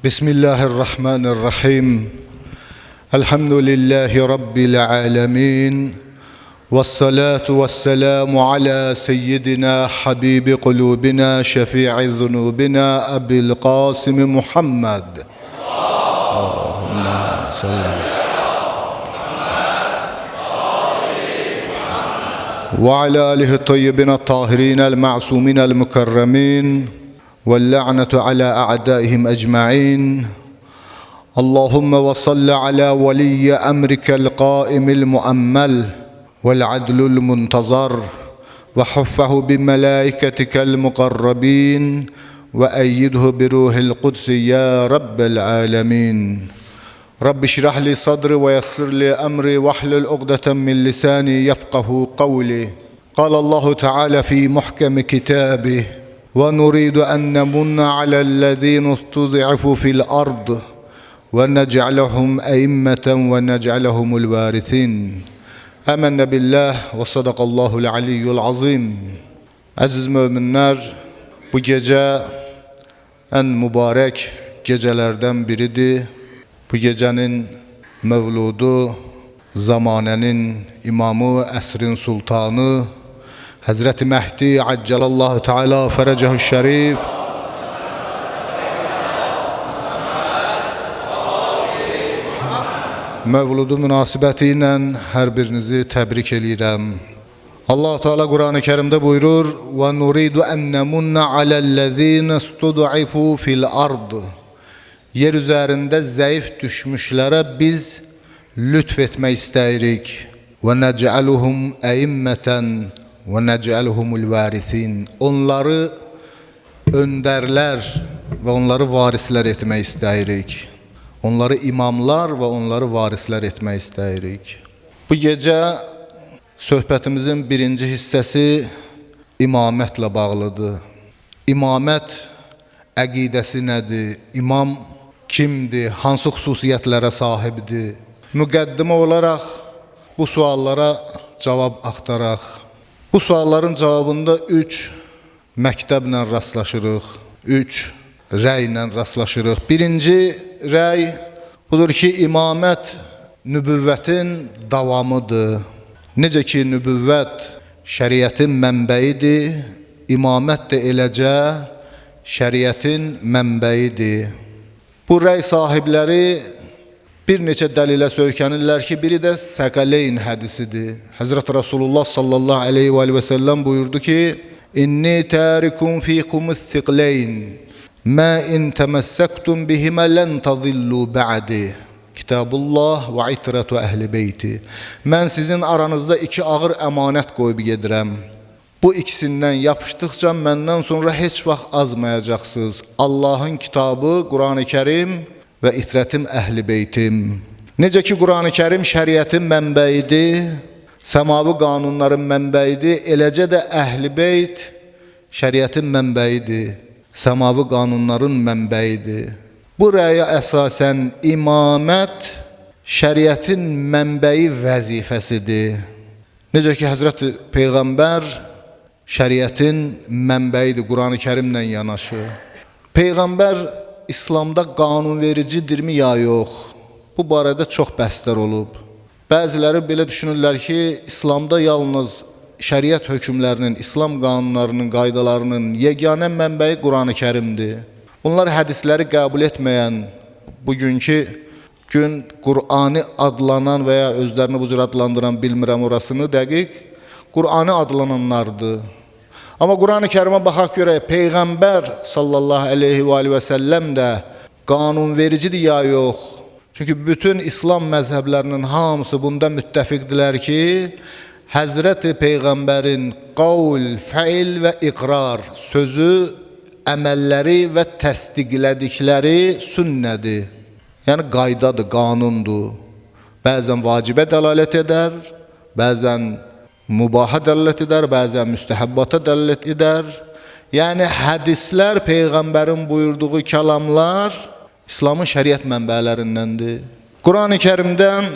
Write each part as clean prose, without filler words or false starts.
Bismillahirrahmanirrahim. Elhamdülillahi Rabbil alemin. Vessalatu vesselamu ala seyyidina habibi kulubina şefi'i zunubina Ebil Qasim Muhammed. Allahümme salli. وعلى آله الطيبين الطاهرين المعصومين المكرمين واللعنة على أعدائهم أجمعين اللهم وصل على ولي أمرك القائم المؤمل والعدل المنتظر وحفه بملائكتك المقربين وأيده بروح القدس يا رب العالمين رب اشرح لي صدري ويسر لي أمري واحلل عقدة من لساني يفقه قولي قال الله تعالى في محكم كتابه ونريد أن نمن على الذين استضعفوا في الأرض ونجعلهم أئمة ونجعلهم الوارثين آمنا بالله وصدق الله العلي العظيم. Aziz müminler, bu gece en mübarek gecelerden biridir. Bu gecenin mevludu, zamanenin imamı, əsrin sultanı, Hazreti Mehdi Accelallahu Teala Ferecehu Şerif mevludu münasibəti ilə hər birinizi təbrik eləyirəm. Allah Teala Kur'an-ı Kerim'de buyurur: "Ve nuridu en nemunna alellezine stud'ifu fil ard." Yer üzerinde zayıf düşmüşlere biz lütfetme isteyirik. Ve nec'aluhum e'immeten ve nec'aluhumul varisin. Onları önderler ve onları varisler etme isteyirik. Onları imamlar ve onları varisler etme isteyirik. Bu gece söhbətimizin birinci hissəsi imamətlə bağlıdır. İmamət əqidəsi nədir? İmam kimdir? Hansı xüsusiyyətlərə sahibdir? Müqəddimə olaraq bu suallara cavab axtaraq. Bu sualların cavabında 3 məktəblə rastlaşırıq, 3 rəylə rastlaşırıq. Birinci rəy budur ki, imamət nübüvvətin davamıdır. Necə ki, nübüvvət şəriətin mənbəyidir, imamət də eləcə şəriətin mənbəyidir. Bu rəy sahibləri bir neçə dəlilə söykənirlər ki, biri də Səqələyn hədisidir. Həzrət Rasulullah sallallahu aleyhi və səlləm buyurdu ki, İnni tərikun fikum istiqləyn, mə in təməssəktum bihimə lən tazillu bə'di. Kitabullah və itratu əhli beyti. Mən sizin aranızda 2 ağır əmanət qoyub gedirəm. Bu ikisindən yapışdıqca məndən sonra heç vaxt azmayacaqsınız. Allahın kitabı, Kur'an-ı Kerim və itrətim əhli beytim. Necə ki, Kur'an-ı Kerim şəriətin mənbəyidir, səmavi qanunların mənbəyidir, eləcə də əhli beyt şəriətin mənbəyidir, səmavi qanunların mənbəyidir. Bu rəyə əsasən imamət şəriətin mənbəyi vəzifəsidir. Necə ki, Həzrəti Peyğəmbər şəriətin mənbəyidir, Kur'an-ı Kerimlə yanaşı. Peyğəmbər İslamda qanunvericidirmi ya yox? Bu barədə çox bəhslər olub. Bəziləri belə düşünürlər ki, İslamda yalnız şəriət hökmlərinin, İslam qanunlarının, qaydalarının yeganə mənbəyi Kur'an-ı Kerimdir. Bunlar hədisləri qəbul etməyən, bugünkü gün Qur'anı adlanan və ya özlərini bu cür adlandıran, bilmirəm orasını dəqiq, Qur'anı adlananlardır. Amma Qur'an-ı Kərimə baxaq görək, Peyğəmbər sallallahu aleyhi və səlləm də qanunvericidir ya yox? Çünki bütün İslam məzhəblərinin hamısı bunda müttəfiqdilər ki, Həzrəti Peyğəmbərin qavl, fəil və iqrar sözü, əməlləri və təsdiqlədikləri sünnədir. Yəni qaydadır, qanundur. Bəzən vacibə dəlalət edər, bəzən mübaha dəlalət edər, bəzən müstəhəbbata dəlalət edər. Yəni hədislər, Peyğəmbərin buyurduğu kəlamlar İslamın şəriət mənbələrindəndir. Qur'an-ı Kərimdən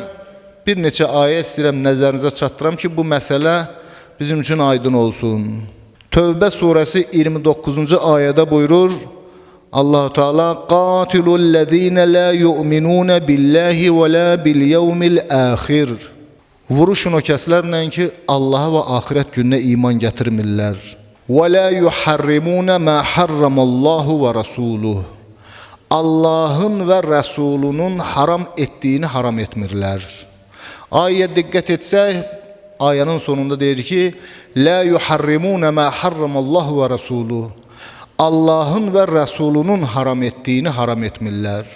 bir neçə ayə istəyirəm nəzərinizə çatdıram ki, bu məsələ bizim üçün aydın olsun. Tövbə surəsi 29-cu ayədə buyurur: Allah Teala qatilul-lezine la yu'minun billahi ve la bil yevmil ahir. Vuruşun o kəslərlə ki, Allaha və axirət gününə iman gətirmirlər. Və la yuharrimun ma harramallahu və rasuluhu. Allahın və Rəsulunun haram etdiyini haram etmirlər. Ayəyə diqqət etsək, ayənin sonunda deyir ki, la yuharrimun ma harramallahu və rasuluhu. Allahın və Rəsulunun haram etdiyini haram etmirlər.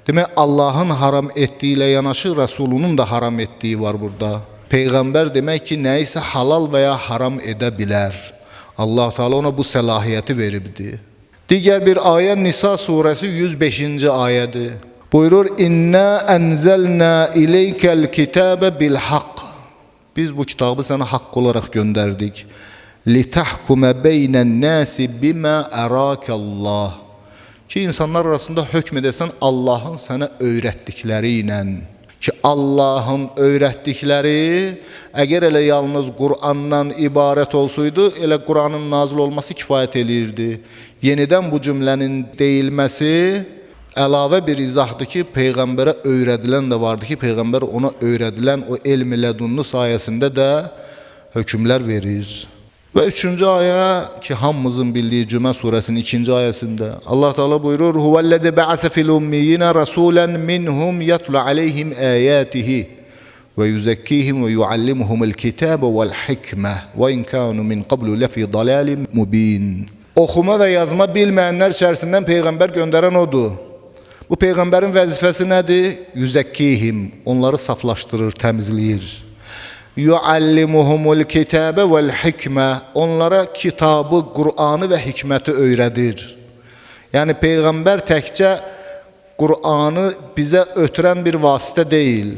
Demək, Allahın haram etdiyi ilə yanaşı Rəsulunun da haram etdiyi var burada. Peyğəmbər demək ki, nəyisə halal və ya haram edə bilər. Allah Teala ona bu səlahiyyəti veribdi. Digər bir ayə Nisa surəsi 105-ci ayədir. Buyurur, İnna ənzəlnə ileykəl kitəbə bil haqq. Biz bu kitabı sənə haqq olaraq göndərdik. لِتَحْكُمَ بَيْنَ النَّاسِ بِمَا أَرَاكَ اللّٰهِ Ki insanlar arasında hökm edəsən Allahın sənə öyrətdikləri ilə. Ki Allahın öyrətdikləri əgər elə yalnız Qur'andan ibarət olsaydı, elə Qur'anın nazil olması kifayət eləyirdi. Yenidən bu cümlənin deyilməsi əlavə bir izahdır ki, Peyğəmbərə öyrədilən də vardı ki, Peyğəmbər ona öyrədilən o elm-i lədunnu sayəsində də hökmlər verir. Və üçüncü ayə ki, hamımızın bildiyi Cümə surəsinin 2-ci ayəsində Allah Teala buyurur, Huvəl-ləzi bə'asə fil-ummiyyinə rəsulən minhum yətlu aleyhim əyətihi və yüzəkkihim və yuallimuhumul kitəbə vəl-hikmə və inkanu min qablu ləfi dalalim mubin. Oxuma və yazma bilməyənlər içərisindən Peyğəmbər göndərən odur. Bu Peyğəmbərin vəzifəsi nədir? Yüzəkkihim, onları saflaşdırır, təmizləyir. Yuallimuhumul kitabe vel hikmə, onlara kitabı, Qur'anı və hikməti öyrədir. Yəni Peyğəmbər təkcə Qur'anı bizə ötürən bir vasitə deyil.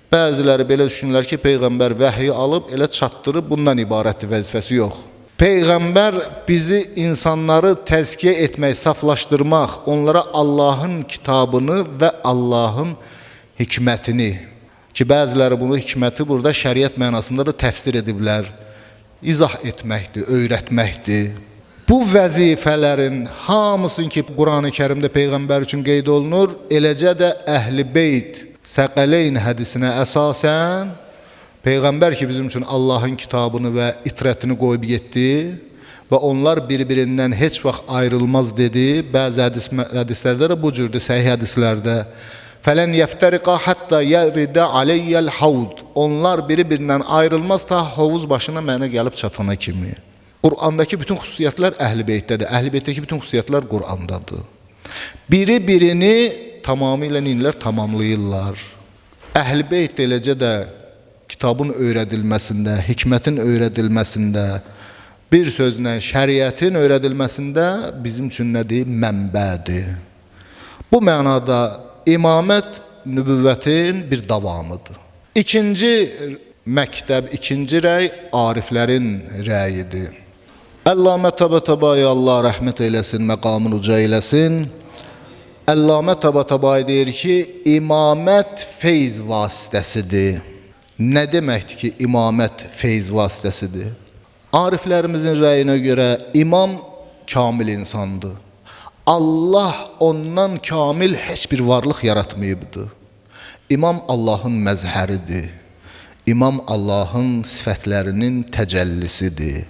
Bəziləri belə düşünürlər ki, Peyğəmbər vəhyi alıb elə çatdırıb bundan ibarətdir, vəzifəsi yox. Peyğəmbər bizi insanları təzkiyə etmək, saflaşdırmaq, onlara Allahın kitabını və Allahın hikmətini ki, bəziləri bunu hikməti burada şəriət mənasında da təfsir ediblər. İzah etməkdir, öyrətməkdir. Bu vəzifələrin hamısın ki, Qur'an-ı Kərimdə Peyğəmbər üçün qeyd olunur, eləcə də Əhl-i Beyt, Səqələyn hədisinə əsasən, Peyğəmbər ki, bizim üçün Allahın kitabını və itrətini qoyub getdi və onlar bir-birindən heç vaxt ayrılmaz dedi. Bəzi hədislərdə də bu cürdür, səhih hədislərdə. Fələn yəftəriqa hətta yəridə aleyyəl havd. Onlar biri-birindən ayrılmaz ta hovuz başına mənə gəlib çatana kimi. Qur'andakı bütün xüsusiyyətlər Əhl-i Beytdədir. Əhl-i Beytdəki bütün xüsusiyyətlər Qur'andadır. Biri-birini tamamilə ninlər tamamlayırlar. Əhl-i Beyt eləcə də kitabın öyrədilməsində, hikmətin öyrədilməsində, bir sözlə şəriətin öyrədilməsində bizim üçün nədir? Mənbədir. Bu mənada İmamət nübüvvətin bir davamıdır. İkinci məktəb, ikinci rəy ariflərin rəyidir. Əllamə Təbətəbai Allah rəhmət eyləsin, məqamını uca eyləsin. Əllamə Təbətəbai deyir ki, imamət feyz vasitəsidir. Nə deməkdir ki, imamət feyz vasitəsidir? Ariflərimizin rəyinə görə imam kamil insandır. Allah ondan kamil heç bir varlıq yaratmayıbdır. İmam Allahın məzhəridir. İmam Allahın sifətlərinin təcəllisidir.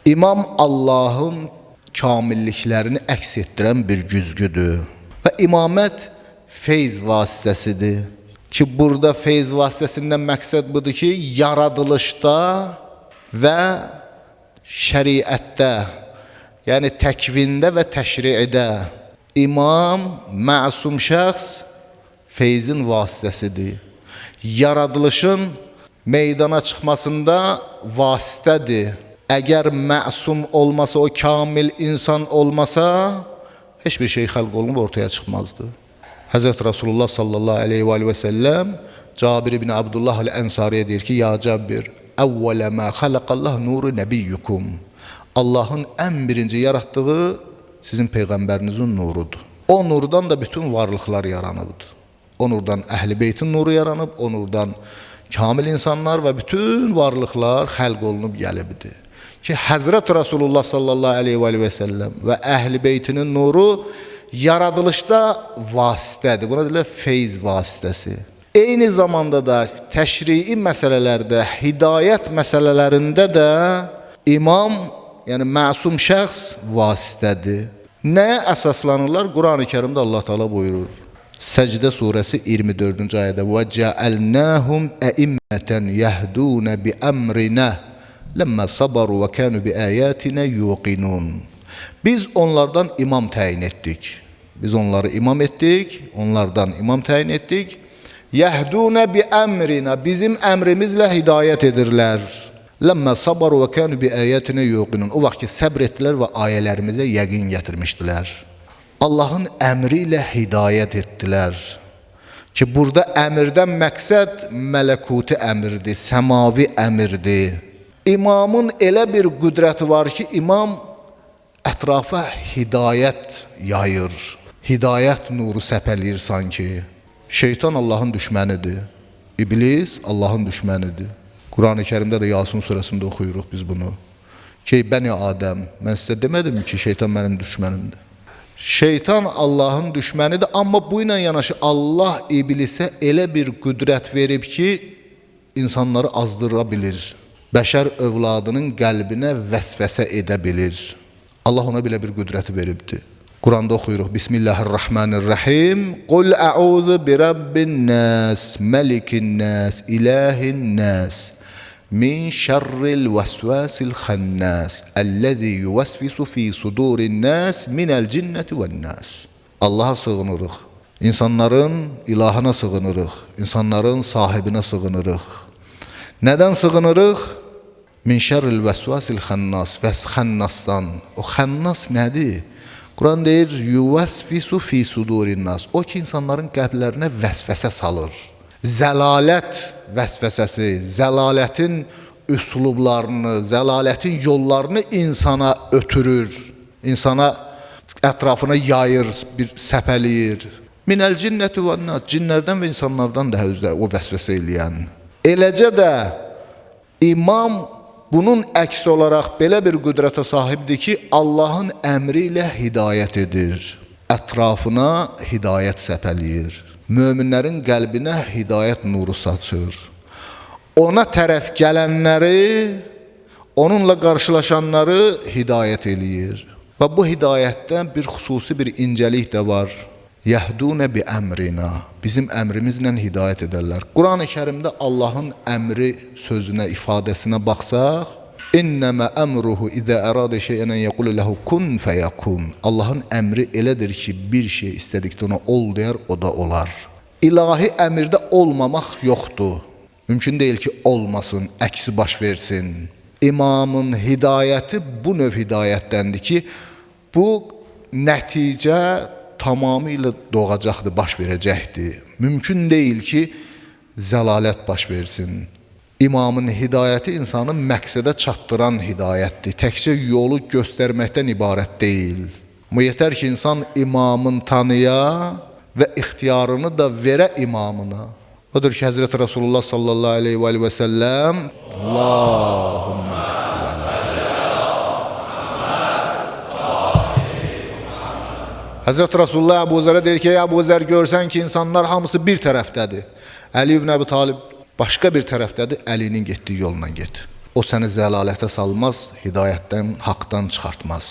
İmam Allahın kamilliklərini əks etdirən bir güzgüdür. Və imamət feyz vasitəsidir. Ki, burada feyz vasitəsindən məqsəd budur ki, yaradılışda və şəriətdə, yəni təkvində və təşriədə imam, məsum şəxs feyzin vasitəsidir. Yaradılışın meydana çıxmasında vasitədir. Əgər məsum olmasa, o kamil insan olmasa, heç bir şey xəlq olunub ortaya çıxmazdı. Həzrət Rasulullah sallallahu aleyhi və səlləm Cabir ibn Abdullah el-Ənsariyə deyir ki, Ya Cabir, əvvələ mə xələqəlləh nuru nəbiyyukum. Allahın ən birinci yaratdığı sizin Peyğəmbərinizin nurudur. O nurdan da bütün varlıqlar yaranıbdır. O nurdan Əhl-i Beytin nuru yaranıb, o nurdan kamil insanlar və bütün varlıqlar xəlq olunub gəlibdir. ki Həzrət Rasulullah sallallahu aleyhi və səlləm və əhl-i beytinin nuru yaradılışda vasitədir. Buna deyirlər feyz vasitəsi. Eyni zamanda da təşrii məsələlərdə, hidayət məsələlərində də imam, yəni məsum şəxs vasitədir. Nəyə əsaslanırlar? Quran-ı Kərimdə Allah Teala buyurur. Səcdə surəsi 24-cü ayədə və cəəlnəhum əimmətən yəhdunə bi əmrinə ləmmə sabaru və kənu bi əyətinə yuqinun. Biz onlardan imam təyin etdik. Biz onları imam etdik, onlardan imam təyin etdik. Yəhdunə bi əmrinə, bizim əmrimizlə hidayət edirlər. Ləmmə sabaru və kənu bi əyətinə yuqinun. O vaxt ki, səbr etdilər və ayələrimizə yəqin gətirmişdilər. Allahın əmri ilə hidayət etdilər. Ki, burada əmirdən məqsəd mələkuti əmirdir, səmavi əmirdir. İmamın elə bir qüdrəti var ki, imam ətrafa hidayət yayır. Hidayət nuru səpəliyir sanki. Şeytan Allahın düşmənidir. İblis Allahın düşmənidir. Quran-ı Kərimdə də Yasin surəsində oxuyuruq biz bunu. Ki, bəni Adəm, mən sizə demədim ki, şeytan mənim düşmənimdir. Şeytan Allahın düşmənidir, amma bu ilə yanaşı Allah iblisə elə bir qüdrət verib ki, insanları azdıra bilir. Bəşər övladının qəlbinə vəsvəsə edə bilir. Allah ona belə bir qüdrəti veribdir. Quranda oxuyuruq. Bismillahirrahmanirrahim. Qul əuzu bi rabbin nas, malikin nas, ilahin nas. Min şerril vesvasil xannas ellezî yuvesvisu fi sudurin nas minel cinneti ven nas. Allah'a sığınırıq. İnsanların ilahına sığınırıq. İnsanların sahibine sığınırıq. Nədən sığınırıq? Min şerril vesvasil xannas. Xannasdan. O xannas nədir? Quran deyir, yuvesvisu fi sudurin nas. O ki, insanların qəlblərinə vəsvəsə salır. Zəlalət vəsvəsəsi, zəlalətin üslublarını, zəlalətin yollarını insana ötürür, insana ətrafına yayır, bir səpəliyir. Minəl cinnəti və nas, cinlərdən və insanlardan da həvzdə o vəsvəsə eləyən. Eləcə də imam bunun əksi olaraq belə bir qüdrətə sahibdir ki, Allahın əmri ilə hidayət edir, ətrafına hidayət səpəliyir. Möminlərin qəlbinə hidayət nuru saçır. Ona tərəf gələnləri, onunla qarşılaşanları hidayət eləyir. Və bu hidayətdən bir xüsusi bir incəlik də var. Yəhdunə bi əmrinə. Bizim əmrimizlə hidayət edərlər. Quran-ı Kərimdə Allahın əmri sözünə, ifadəsinə baxsaq, İnnəmə əmruhu izə əradə şeyənən yəqulu ləhu kun fəyəkun. Allahın əmri elədir ki, bir şey istədikdə ona ol deyər, o da olar. İlahi əmirdə olmamaq yoxdur. Mümkün deyil ki, olmasın, əksi baş versin. İmamın hidayəti bu növ hidayətdəndir ki, bu nəticə tamamilə doğacaqdır, baş verəcəkdir. Mümkün deyil ki, zəlalət baş versin. İmamın hidayəti insanı məqsədə çatdıran hidayətdir. Təkcə yolu göstərməkdən ibarət deyil. Amma yetər ki, insan imamın tanıya və ixtiyarını da verə imamına. Odur ki, Həzrət Rasulullah sallallahu aleyhi və səlləm Allahümmə Həzrət Rasulullah Əbu Zərə deyir ki, Əbu Zər görsən ki, insanlar hamısı bir tərəfdədir. Əli ibn Əbi Talib başqa bir tərəfdədir, Əlinin getdiyi yolla get. O səni zəlalətə salmaz, hidayətdən, haqdan çıxartmaz.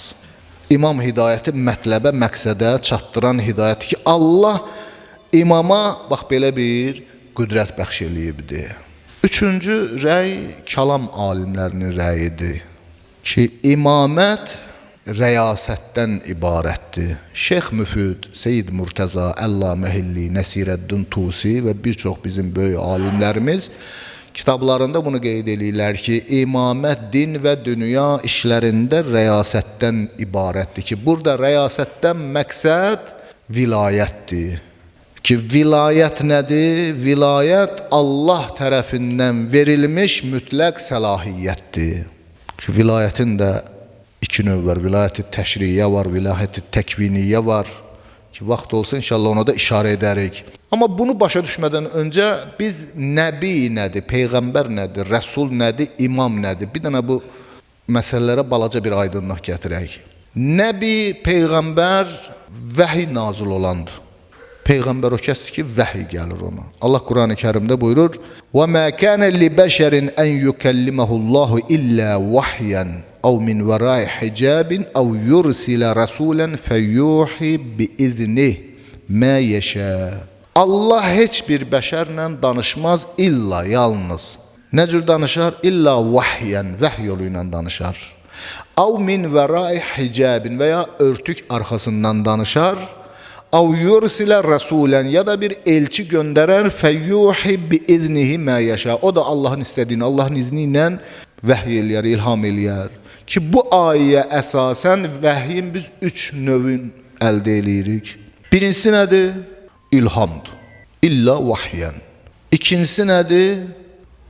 İmam hidayəti mətləbə, məqsədə çatdıran hidayəti ki, Allah imama bax belə bir qüdrət bəxş eləyibdir. Üçüncü rəy kəlam alimlərinin rəyidir ki, imamət rəyasətdən ibarətdir. Şeyx Müfid, Seyyid Murtəza, Əllaməhilli, Nəsirəddin Tusi və bir çox bizim böyük alimlərimiz kitablarında bunu qeyd edirlər ki, imamət din və dünya işlərində rəyasətdən ibarətdir ki, burada rəyasətdən məqsəd vilayətdir. Ki, vilayət nədir? Vilayət Allah tərəfindən verilmiş mütləq səlahiyyətdir. Ki, vilayətin də iki növ var. Vilayət-i təşriyyə var, vilayət-i təkviniyyə var. Ki, vaxt olsa inşallah ona da işarə edərik. Amma bunu başa düşmədən öncə biz nəbi nədir, peyğəmbər nədir, rəsul nədir, imam nədir? Bir dənə bu məsələlərə balaca bir aydınlıq gətirək. Nəbi, peyğəmbər vəhiy nazil olandır. Peyğəmbər o kəsdir ki, vəhiy gəlir ona. Allah Qurani Kərimdə buyurur: "Və mə kana li bəşərin an yukallimahullahu illa vahyan aw min vara'i hicabin aw yursila rasulan feyuhi bi iznih ma yasha." Allah heç bir bəşərlə danışmaz illa yalnız. Nə cür danışar? İlla vahyan, vəhy yolu ilə danışar. Aw min vara'i hicabin və ya örtük arxasından danışar. Aw yursila rasulan ya da bir elçi göndərər feyuhi bi iznihi ma yasha. O da Allahın istədiyini, Allahın izni ilə vəhy eləyər, ilham eləyər. Ki bu ayəyə əsasən vəhyin biz 3 növün əldə eləyirik. Birincisi nədir? İlhamdır. İlla vahyan. İkincisi nədir?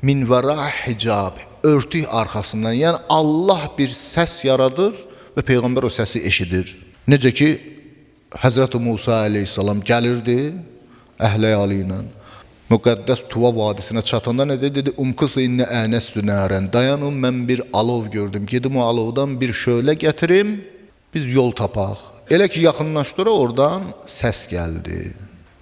Min vara hicab. Örtük arxasından. Yəni Allah bir səs yaradır və Peyğəmbər o səsi eşidir. Necə ki Həzrət Musa əleyhissalam gəlirdi əhli-əyalı ilə. Müqəddəs Tuva vadisinə çatanda nə dedi? Dedi, umkusu inne ənəstü nərən. Dayanım, mən bir alov gördüm. Gedim o alovdan bir şölə gətirim, biz yol tapaq. Elə ki, yaxınlaşdıra oradan səs gəldi.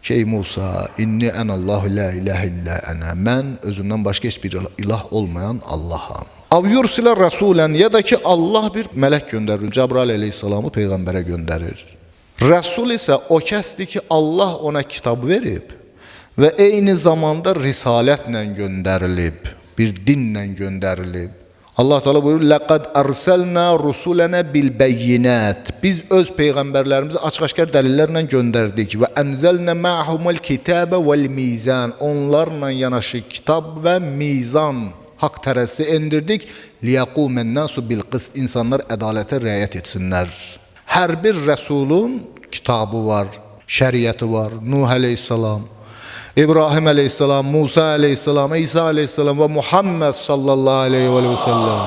Ki, ey Musa, inni ənəllahu la iləhə illə ənə. Mən özümdən başqa heç bir ilah olmayan Allaham. Av yursilə rasulən, ya da ki, Allah bir mələk göndərir. Cəbrail əleyhissalamı Peyğəmbərə göndərir. Rəsul isə o kəsdir ki, Allah ona kitab verib və eyni zamanda risalətlə göndərilib, bir dinlə göndərilib. Allah Teala buyurur: "Laqad arsalna rusulana bil bayyinat." Biz öz peyğəmbərlərimizi açıq-aşkar dəlillərlə göndərdik və enzelna ma'humul kitaba vel mizan. Onlarla yanaşı kitab və mizan, haqq tərəzi endirdik. Liyaqumen nasu bil qist. İnsanlar ədalətə riayət etsinlər. Hər bir rəsulun kitabı var, şəriəti var. Nuh əleyhissalam, İbrahim əleyhissalam, Musa əleyhissalam, İsa əleyhissalam və Muhammed sallallahu aleyhi və səlləm.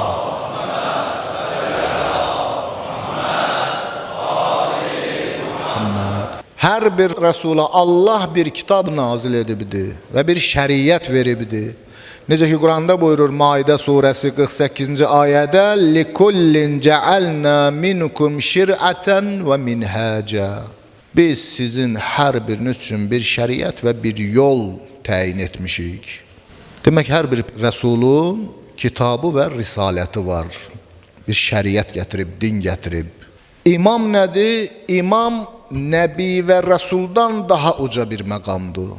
Hər bir rəsula Allah bir kitab nazil edibdi və bir şəriət veribdi. Necə ki Quranda buyurur Maidə surəsi 48-ci ayədə: "Likullin ca'alna minkum şir'atan və minhaca." Biz sizin hər biriniz üçün bir şəriət və bir yol təyin etmişik. Demək, hər bir rəsulun kitabı və risaləti var. Bir şəriət gətirib, din gətirib. İmam nədir? İmam nəbi və rəsuldan daha uca bir məqamdır.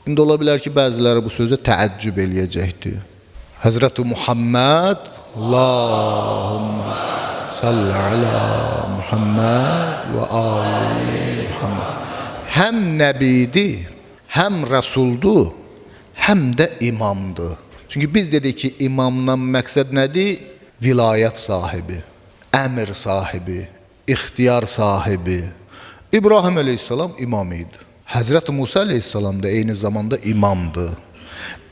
İndi ola bilər ki, bəziləri bu sözə təəccüb eləyəcəkdir. Həzrət Muhammed, Allahümmə salli alə Muhammed və ali Muhammed. Həm nəbidir, həm rəsuldur, həm də imamdır. Çünki biz dedik ki, imamdan məqsəd nədir? Vilayət sahibi, əmr sahibi, ixtiyar sahibi. İbrahim əleyhissalam imam idi. Həzrət Musa əleyhissalam da eyni zamanda imamdır.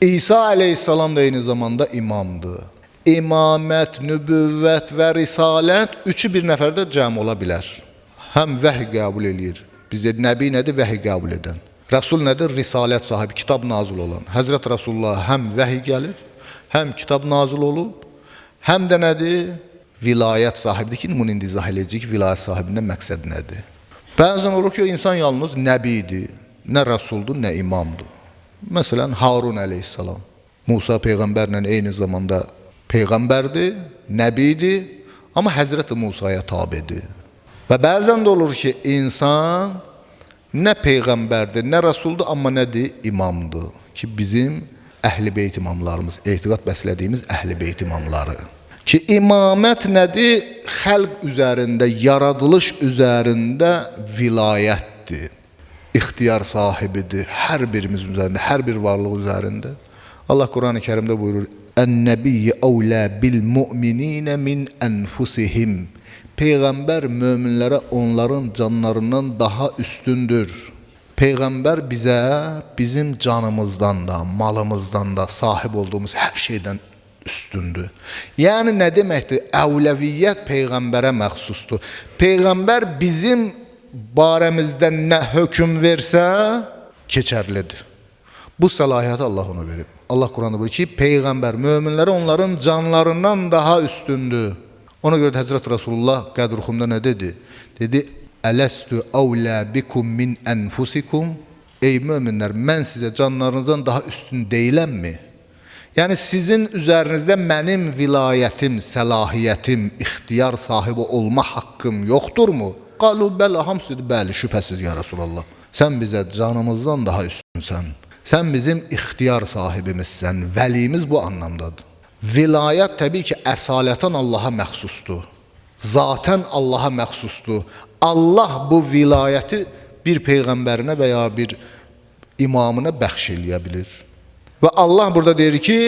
İsa əleyhissalam da eyni zamanda imamdır. İmamət, nübüvvət və risalət üçü bir nəfərdə cəm ola bilər. Həm vəhy qəbul eləyir. Bizdə nəbi nədir? Vəhy qəbul edən. Rəsul nədir? Risalət sahibi, kitab nazil olan. Həzrət Rasulullah həm vəhy gəlir, həm kitab nazil olub, həm də nədir? Vilayət sahibidir ki, bunu indi izah edəcəyik, vilayət sahibindən məqsəd nədir? Bəzən olur ki, insan yalnız nəbidir, nə rəsuldur, nə imamdır. Məsələn, Harun əleyhissalam, Musa peyğəmbərlə eyni zamanda peyğəmbərdir, nəbidir, amma Həzrət Musaya tabidir. Və bəzən də olur ki, insan nə peyğəmbərdir, nə rəsuldur, amma nədir? İmamdır. Ki, bizim əhl-i beyt imamlarımız, etiqad bəslədiyimiz əhl-i beyt imamları. Ki, imamət nədir? Xəlq üzərində, yaradılış üzərində vilayətdir. İxtiyar sahibidir. Hər birimiz üzərində, hər bir varlıq üzərində. Allah Qurani Kərimdə buyurur: "Ən-nəbiyyə əvlə bil-mu'mininə min ənfusihim." Peyğəmbər möminlərə onların canlarından daha üstündür. Peyğəmbər bizə bizim canımızdan da, malımızdan da, sahib olduğumuz hər şeydən üstündür. Yəni nə deməkdir? Əvləviyyət Peyğəmbərə məxsusdur. Peyğəmbər bizim barəmizdə nə hökm versə, keçərlidir. Bu səlahiyyəti Allah ona verib. Allah Quranda buyurur ki, Peyğəmbər möminlərə onların canlarından daha üstündür. Ona görə də Həzrət Rasulullah qədruxumda nə dedi? Dedi, Ələstü əvlə bikum min ənfusikum. Ey möminlər, mən sizə canlarınızdan daha üstün deyiləmmi? Yəni sizin üzərinizdə mənim vilayətim, səlahiyyətim, ixtiyar sahibi olma haqqım yoxdurmu? Qalu bələ, hamısı dedi, bəli, şübhəsiz ya Rasulallah. Sən bizə canımızdan daha üstünsən. Sən bizim ixtiyar sahibimizsən. Vəlimiz bu anlamdadır. Vilayət təbii ki, əsalətən Allaha məxsusdur. Zatən Allaha məxsusdur. Allah bu vilayəti bir peyğəmbərinə və ya bir imamına bəxş eləyə bilir. Və Allah burada deyir ki,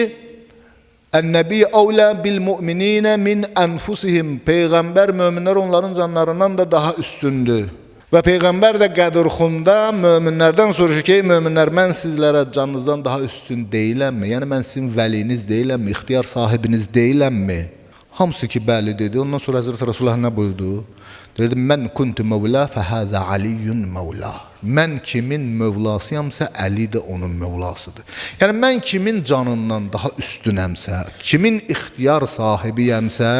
Ən-nəbi əvlə bil-mü'mininə min ənfusihim. Peyğəmbər möminlər onların canlarından da daha üstündür. Və Peyğəmbər də qədrxunda möminlərdən soruşur ki, möminlər, mən sizlərə canınızdan daha üstün deyiləmmi? Yəni, mən sizin vəliniz deyiləmmi? İxtiyar sahibiniz deyiləmmi? Hamısı ki, bəli dedi. Ondan sonra Həzrət Rasulullah nə buyurdu? Dedi, mən kuntu mevla fəhəzə aliyyun mevla. Mən kimin mövlasıyamsa, Əli də onun mövlasıdır. Yəni, mən kimin canından daha üstünəmsə, kimin ixtiyar sahibiyəmsə,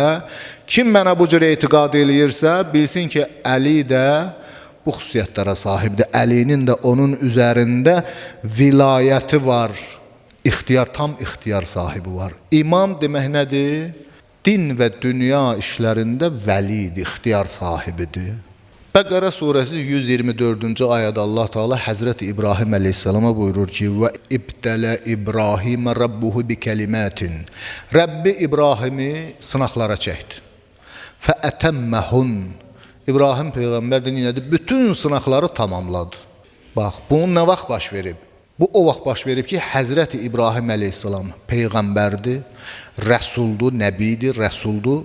kim mənə bu cür etiqad eləyirsə, bilsin ki, Əli də bu xüsusiyyətlərə sahibdir. Əlinin də onun üzərində vilayəti var. Tam ixtiyar sahibi var. İmam demək nədir? Din və dünya işlərində vəlidir, ixtiyar sahibidir. Bəqərə surəsi 124-cü ayədə Allah Teala Həzrəti İbrahim əleyhissalama buyurur ki, və ibtələ İbrahimə rabbuhu bi kəlimətin. Rəbbi İbrahimi sınaqlara çəkdi. Fəətəmməhun. İbrahim Peyğəmbərdən inədi, bütün sınaqları tamamladı. Bax, bunun nə vaxt baş verib? Bu o vaxt baş verib ki, Həzrəti İbrahim əleyhissalam Peyğəmbərdir, rəsuldur, nəbidir, rəsuldur,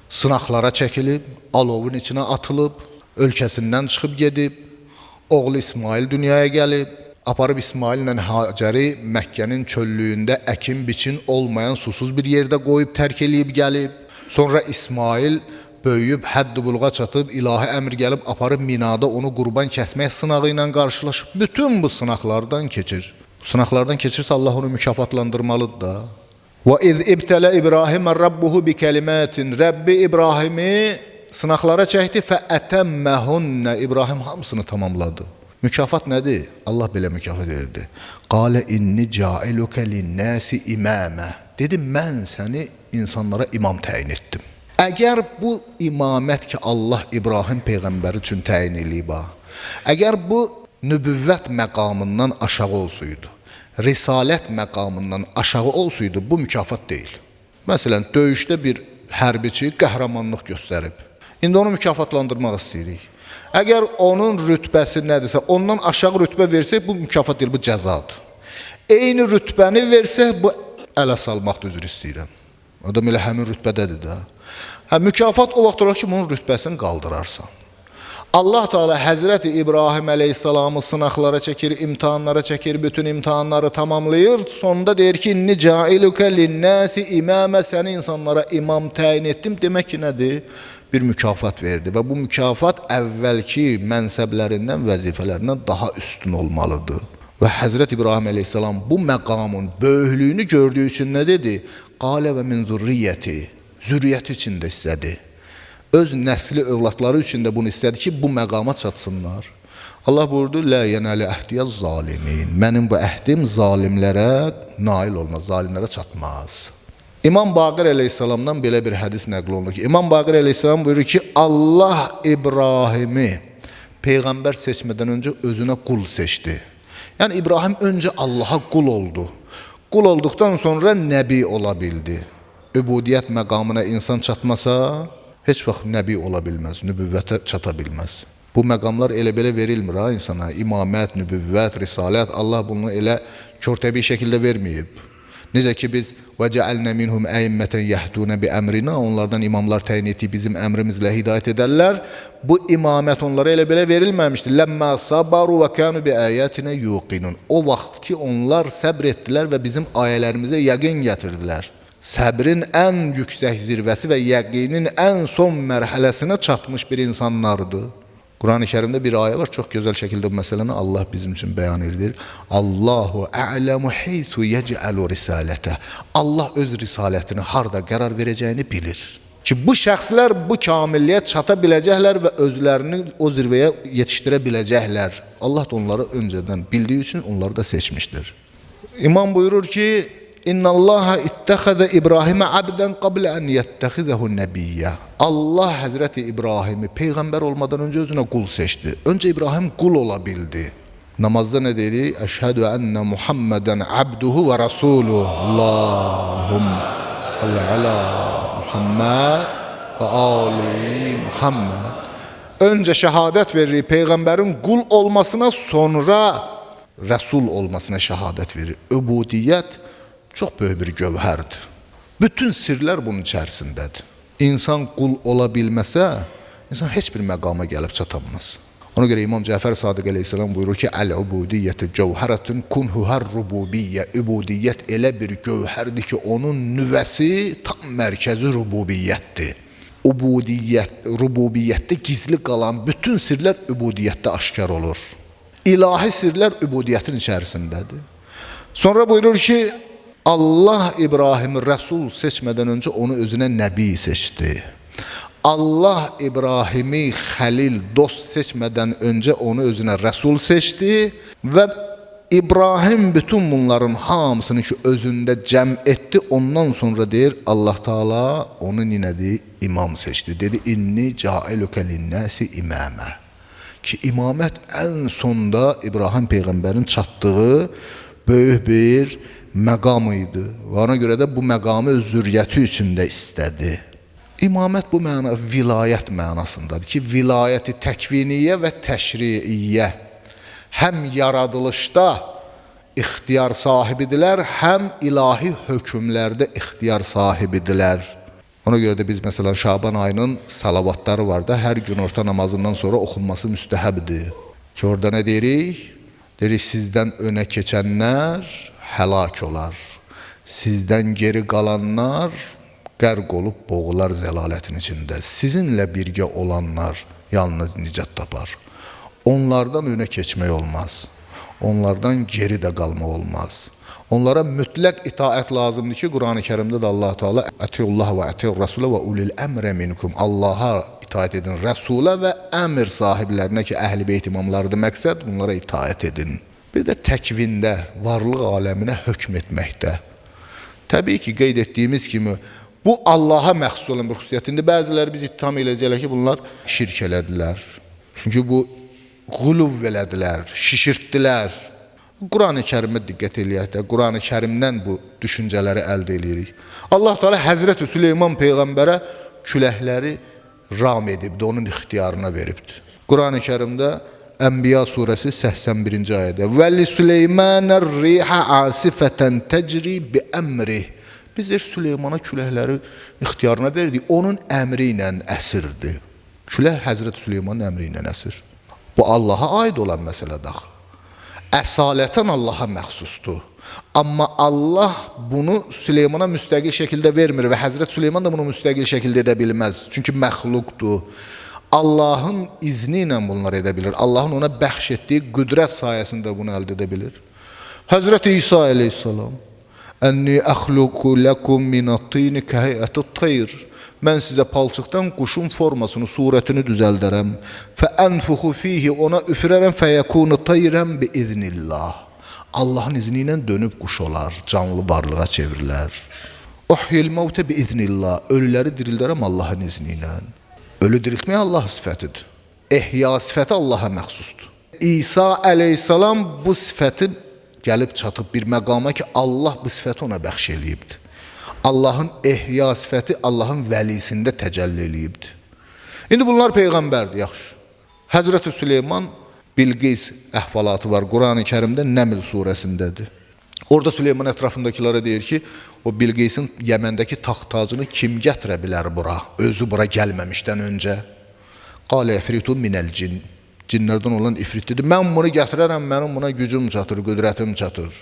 sınaqlara çəkilib, alovun içinə atılıb, ölkəsindən çıxıb gedib, oğlu İsmail dünyaya gəlib, aparıb İsmaillə Hacəri Məkkənin çöllüyündə əkin biçin olmayan susuz bir yerdə qoyub tərk eləyib gəlib, sonra İsmail böyüyüb, hədd-i bulğa çatıb, ilahi əmr gəlib, aparıb Minada onu qurban kəsmək sınağı ilə qarşılaşıb. Bütün bu sınaqlardan keçir. Sınaqlardan keçirsə Allah onu mükafatlandırmalıdır da. وَاِذْ اِبْتَلَ İbrahimə رَبُّهُ بِكَلِمَاتٍ. Rəbbi İbrahimi sınaqlara çəkdi. فَأَتَمَّهُنَّ. İbrahim hamısını tamamladı. Mükafat nədir? Allah belə mükafat verdi. قَالَ اِنِّ جَعِلُكَ لِلنَّاسِ إِمَامًا. Dedi, mən səni insanlara imam təyin etdim. Əgər bu imamət ki, Allah İbrahim Peyğəmbəri üçün təyin eləyib, əgər bu nübüvvət məqamından aşağı olsaydı, risalət məqamından aşağı olsaydı, bu mükafat deyil. Məsələn, döyüşdə bir hərbiçi qəhrəmanlıq göstərib. İndi onu mükafatlandırmaq istəyirik. Əgər onun rütbəsi nədirsə, ondan aşağı rütbə versək, bu mükafat deyil, bu cəzadır. Eyni rütbəni versək, bu ələ salmaq üzr istəyirəm. Adam elə həmin rütbədədir də. Mükafat o vaxt olar ki, bunun rütbəsini qaldırarsan. Allah Teala Həzrəti İbrahim əleyhissalamı sınaqlara çəkir, imtihanlara çəkir, bütün imtihanları tamamlayır. Sonunda deyir ki, inni cailukə linnəsi imamə, səni insanlara imam təyin etdim. Demək ki, nədir? Bir mükafat verdi və bu mükafat əvvəlki mənsəblərindən, vəzifələrindən daha üstün olmalıdır. Və Həzrət İbrahim əleyhissalam bu məqamın böyüklüyünü gördüyü üçün nə dedi? Qalə və min zürriyyəti. Zürriyyəti üçün də istədi. Öz nəsli övladları üçün də bunu istədi ki, bu məqama çatsınlar. Allah buyurdu, lə yenəli əhdiyəz zalimin. Mənim bu əhdim zalimlərə nail olmaz, zalimlərə çatmaz. İmam Baqir əleyhissalamdan belə bir hədis nəql olunur ki, İmam Baqir əleyhissalam buyurur ki, Allah İbrahimi Peyğəmbər seçmədən öncə özünə qul seçdi. Yəni, İbrahim öncə Allaha qul oldu. Qul olduqdan sonra nəbi ola bildi. Übudiyyət məqamına insan çatmasa, heç vaxt nəbi ola bilməz, nübüvvətə çata bilməz. Bu məqamlar elə-belə verilmir ha insana. İmamət, nübüvvət, risalət, Allah bunu elə körtəbi şəkildə verməyib. Necə ki, biz وَجَعَلْنَا مِنْهُمْ أَيِّمَّةً يَهْدُونَ بِأَمْرِنَا, onlardan imamlar təyin etdik, bizim əmrimizlə hidayət edərlər. Bu imamət onlara elə-belə verilməmişdir. لَمَّا صَبَرُوا وَكَانُوا بِآيَاتِنَا يُوقِنُونَ. O vaxt ki, onlar səbr etdilər və bizim ayələrimizə yəqin gətirdilər. Səbrin ən yüksək zirvəsi və yəqinin ən son mərhələsinə çatmış bir insanlardır. Quran-ı Kərimdə bir ayə var, çox gözəl şəkildə bu məsələni Allah bizim üçün bəyan edir. Allahu a'lamu haythu yec'alu risalətə. Allah öz risalətini harda qərar verəcəyini bilir. ki bu şəxslər bu kamilliyə çata biləcəklər və özlərini o zirvəyə yetişdirə biləcəklər. Allah da onları öncədən bildiyi üçün onları da seçmişdir. İmam buyurur ki, İnnallaha ittəxəzə İbrahimə abdən qablə ən yettəxizəhu nəbiyyə. Allah Həzrəti İbrahimi peyğəmbər olmadan öncə özünə qul seçdi. Öncə İbrahim qul ola bildi. Namazda nə deyirik? Əşhədü ənə Muhammədən abduhu və rasuluhu. Allahumma salli alə Muhammed və ali Muhammed. Öncə şəhadət verir peyğəmbərin qul olmasına, sonra rəsul olmasına şəhadət verir. Übudiyyət çox böyük bir gövhərdir. Bütün sirlər bunun içərisindədir. İnsan qul ola bilməsə, insan heç bir məqama gəlib çatamaz. Ona görə İmam Cəfər Sadiq əleyhissalam buyurur ki, Əl-ubudiyyəti cəvhərətün kunhuhər rububiyyə. Übudiyyət elə bir gövhərdir ki, onun nüvəsi tam mərkəzi rububiyyətdir. Rububiyyətdə gizli qalan bütün sirlər übudiyyətdə aşkar olur. İlahi sirlər übudiyyətin içərisindədir. Sonra buyurur ki, Allah İbrahimi rəsul seçmədən öncə onu özünə nəbi seçdi. Allah İbrahimi xəlil, dost seçmədən öncə onu özünə rəsul seçdi və İbrahim bütün bunların hamısını ki özündə cəm etdi. Ondan sonra deyir Allah Taala onu nədir? İmam seçdi. Dedi inni cailuke linnasi imamə. Ki imamət ən sonda İbrahim peyğəmbərin çatdığı böyük bir məqam idi. Və ona görə də bu məqamı öz zürriyyəti üçün də istədi. İmamət bu məna vilayət mənasındadır ki, vilayəti təkviniyyə və təşriiyyə həm yaradılışda ixtiyar sahibidirlər, həm ilahi hökmlərdə ixtiyar sahibidirlər. Ona görə də biz məsələn Şaban ayının salavatları var da, hər gün orta namazından sonra oxunması müstəhəbdir. Ki orada nə deyirik? Deyirik sizdən önə keçənlər həlak olar. Sizdən geri qalanlar qərq olub boğular zəlalətin içində. Sizinlə birgə olanlar yalnız nicat tapar. Onlardan önə keçmək olmaz. Onlardan geri də qalmaq olmaz. Onlara mütləq itaət lazımdır ki, Qur'an-ı Kərimdə də Allah Teala Ətiyullah və Ətiyur Rasulə və ulil əmrə minkum. Allaha itaət edin, Rəsulə və əmr sahiblərinə ki, əhl-i beyt imamlarıdır məqsəd, bunlara itaət edin. Bir də təkvində, varlıq aləminə hökm etməkdə. Təbii ki, qeyd etdiyimiz kimi, bu Allaha məxsus olan bir xüsusiyyətində bəziləri biz ittiham eləyəcəklər ki, bunlar şirk elədilər. Çünki bu quluv elədilər, şişirtdilər. Qur'an-ı Kərimə diqqət eləyək də, Qur'an-ı Kərimdən bu düşüncələri əldə eləyirik. Allah Teala Həzrəti Süleyman Peyğəmbərə küləkləri ram edibdir, onun ixtiyarına veribdir. Qur'an-ı Kərimdə Ənbiya surəsi 81-ci ayədə Vəli Süleymənər rihə asifətən təcri bi əmrih. Biz Süleymana küləkləri ixtiyarına verdik, onun əmri ilə əsirdir. Külək Həzrəti Süleymanın əmri ilə əsir. Bu Allaha aid olan məsələdir. Əsalətən Allaha məxsusdur. Amma Allah bunu Süleymana müstəqil şəkildə vermir və Həzrət Süleyman da bunu müstəqil şəkildə edə bilməz. Çünki məxluqdur. Allahın izni ilə bunlar edə bilir. Allahın ona bəxş etdiyi qüdrət sayəsində bunu əldə edə bilir. Həzrəti İsa əleyhissalam Ənni əxluqu ləkum minət-tini kəhəyət-t-tayr. Mən sizə palçıqdan quşun formasını, surətini düzəldərəm. Fəənfuxu fihi, ona üfürərəm, fəyəkunu tayrən bi iznillah. Allahın izni ilə dönüb quş olar, canlı varlığa çevrilər. Uhyil mevtə bi iznillah. Ölüləri dirildərəm Allahın izni ilə. Ölü diriltmək Allah sifətidir. Ehya sifəti Allaha məxsusdur. İsa əleyhissalam bu sifəti gəlib çatıb bir məqama ki, Allah bu sifəti ona bəxş eləyibdir. Allahın ehya sifəti Allahın vəlisində təcəlli eləyibdir. İndi bunlar Peyğəmbərdir, yaxşı. Həzrəti Süleyman Bilqis əhvalatı var Qur'an-ı Kərimdə Nəml surəsindədir. Orada Süleyman ətrafındakilara deyir ki, o Bilqisin Yəməndəki taxt-tacını kim gətirə bilər bura? Özü bura gəlməmişdən öncə. Qalə ifritun minəl cin. Cinlərdən olan ifrit dedi, mən bunu gətirərəm, mənim buna gücüm çatır, qüdrətim çatır.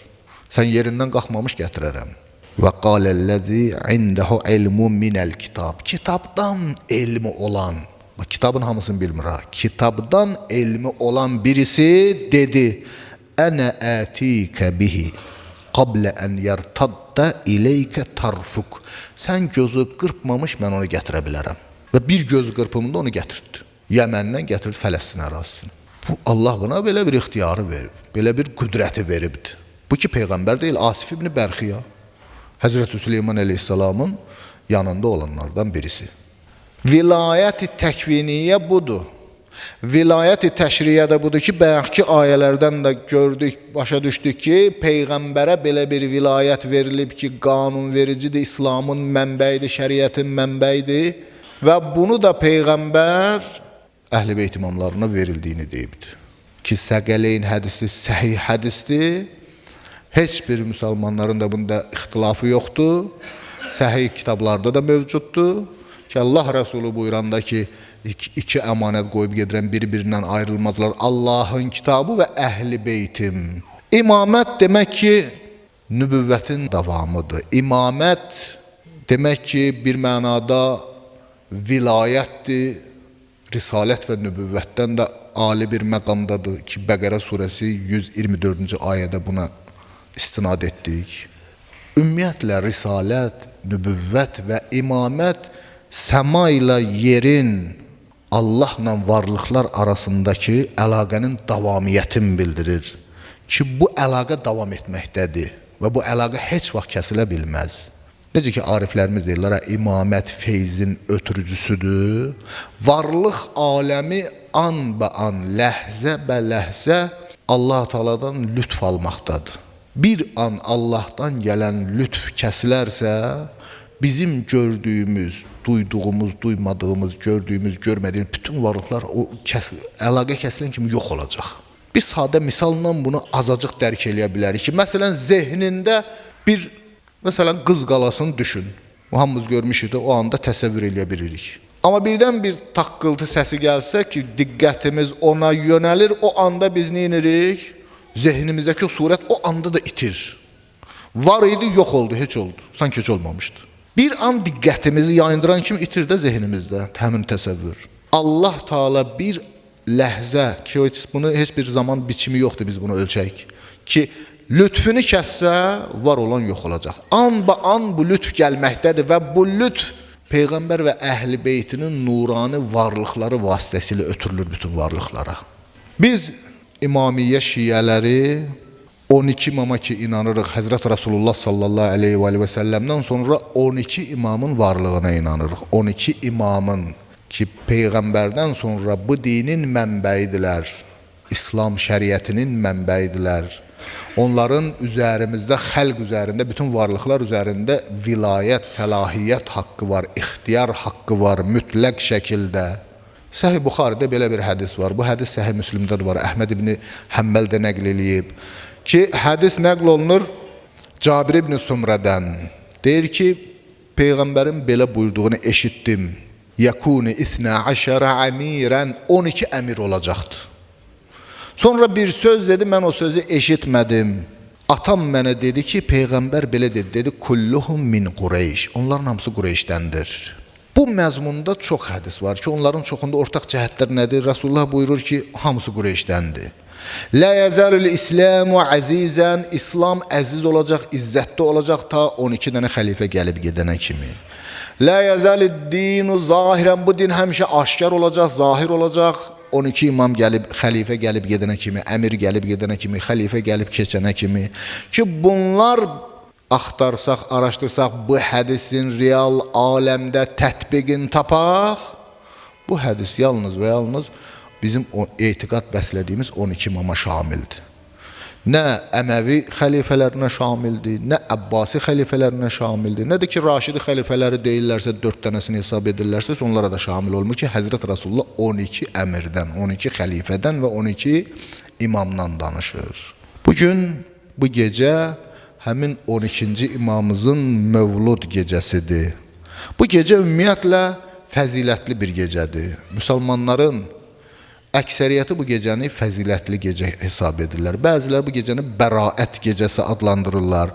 Sən yerindən qalxmamış gətirərəm. Və qaləlləzi indəhu ilmun minəl kitab. Kitabdan elmi olan, kitabın hamısını bilmir ha. Kitabdan elmi olan birisi dedi, Ənə ətikə bihi qablə ən yərtaddə kadda ileykə tarfuk. Sən gözü qırpmamış mən onu gətirə bilərəm. Və bir göz qırpımında onu gətirdi. Yəməndən gətirdi Fələstin ərazisini. Bu Allah buna belə bir ixtiyarı verib, belə bir qüdrəti veribdi. Bu ki Peyğəmbər deyil, Asif ibn Bərxiya, Həzrəti Süleyman əleyhissalamın yanında olanlardan birisi. Vilayət-i təkviniyə budur. Vilayət-i təşriyə də budur ki, bayaqki ayələrdən də gördük, başa düşdük ki, Peyğəmbərə belə bir vilayət verilib ki, qanunvericidir, İslamın mənbəyidir, şəriətin mənbəyidir və bunu da Peyğəmbər Əhl-i Beyt imamlarına verildiyini deyibdir. Ki, Səqələyn hədisi səhih hədisdir, heç bir müsəlmanların da bunda ixtilafı yoxdur, səhih kitablarda da mövcuddur ki, Allah Rəsulü buyuranda ki, iki əmanət qoyub gedirən bir-birindən ayrılmazlar. Allahın kitabı və Əhl-i Beytim. İmamət demək ki, nübüvvətin davamıdır. İmamət demək ki, bir mənada vilayətdir. Risalət və nübüvvətdən də ali bir məqamdadır ki, Bəqərə surəsi 124-cü ayədə buna istinad etdik. Ümumiyyətlə, risalət, nübüvvət və imamət səma ilə yerin, Allahla varlıqlar arasındakı əlaqənin davamiyyətini bildirir ki, bu əlaqə davam etməkdədir və bu əlaqə heç vaxt kəsilə bilməz. Necə ki, ariflərimiz deyirlər, imamət feyzin ötürücüsüdür. Varlıq aləmi an bə an, ləhzə bə ləhzə Allah-u Teala'dan lütf almaqdadır. Bir an Allah'tan gələn lütf kəsilərsə, bizim gördüyümüz, duyduğumuz, duymadığımız, gördüyümüz, görmədiyimiz bütün varlıqlar o əlaqə kəsilən kimi yox olacaq. Bir sadə misalla bunu azacıq dərk eləyə bilərik ki, məsələn, zehnində bir məsələn, qız qalasını düşün. Hamımız görmüşük də o anda təsəvvür eləyə bilirik. Amma birdən bir taqqıltı səsi gəlsə ki, diqqətimiz ona yönəlir, o anda biz neyinirik? Zehnimizdəki o surət o anda da itir. Var idi, yox oldu, heç oldu. Sanki heç olmamışdı. Bir an diqqətimizi yayındıran kimi itir də zehnimizdə, həmin təsəvvür. Allah Teala bir ləhzə ki, bunu heç bir zaman biçimi yoxdur, biz bunu ölçək ki, lütfünü kəssə, var olan yox olacaq. An ba an bu lütf gəlməkdədir və bu lütf Peyğəmbər və Əhl-i Beytinin nurani varlıqları vasitəsilə ötürülür bütün varlıqlara. Biz İmamiyyə şiyələri 12 imama ki inanırıq, Həzrət Rasulullah sallallahu aleyhi və səlləmdən sonra 12 imamın varlığına inanırıq. 12 imamın ki Peyğəmbərdən sonra bu dinin mənbəyidirlər, İslam şəriətinin mənbəyidirlər. Onların üzərimizdə, xəlq üzərində, bütün varlıqlar üzərində vilayət, səlahiyyət haqqı var, ixtiyar haqqı var, mütləq şəkildə. Səhih Buxaridə belə bir hədis var. Bu hədis Səhih Müslimdə də var. Əhməd ibn Həmməl də nəql eləyib. Ki, hədis nəql olunur Cabir ibn Sumrədən. Deyir ki, Peyğəmbərin belə buyurduğunu eşitdim. Yəkuni 12 əmirən, 12 əmir olacaqdır. Sonra bir söz dedi, mən o sözü eşitmədim. Atam mənə dedi ki, Peyğəmbər belə dedi, dedi, kulluhum min Qureyş. Onların hamısı Qureyşdəndir. Bu məzmunda çox hədis var ki, onların çoxunda ortaq cəhətlər nədir? Rasulullah buyurur ki, hamısı Qureyşdəndir. La yazalul İslamu azizən, İslam əziz olacaq, izzətli olacaq ta 12 dənə xəlifə gəlib gedənə kimi. La yazalid dinu zahirən, bu din həmişə aşkar olacaq, zahir olacaq. 12 imam gəlib, xəlifə gəlib gedənə kimi, əmir gəlib gedənə kimi, xəlifə gəlib keçənə kimi ki, bunlar axtarsaq, araşdırsaq, bu hədisin real aləmdə tətbiqini tapaq, bu hədis yalnız və yalnız bizim etiqad bəslədiyimiz 12 imama şamildir. Nə Əməvi xəlifələrinə şamildir, nə Əbbasi xəlifələrinə şamildir, nə də ki, Raşidi xəlifələri deyirlərsə, 4 dənəsini hesab edirlərsə, onlara da şamil olmur ki, Həzrət Rasulullah 12 əmirdən, 12 xəlifədən və 12 imamdan danışır. Bugün, bu gecə həmin 12-ci imamımızın Mövlud gecəsidir. Bu gecə ümumiyyətlə fəzilətli bir gecədir. Müsəlmanların əksəriyyəti bu gecəni fəzilətli gecə hesab edirlər. Bəzilər bu gecəni bəraət gecəsi adlandırırlar.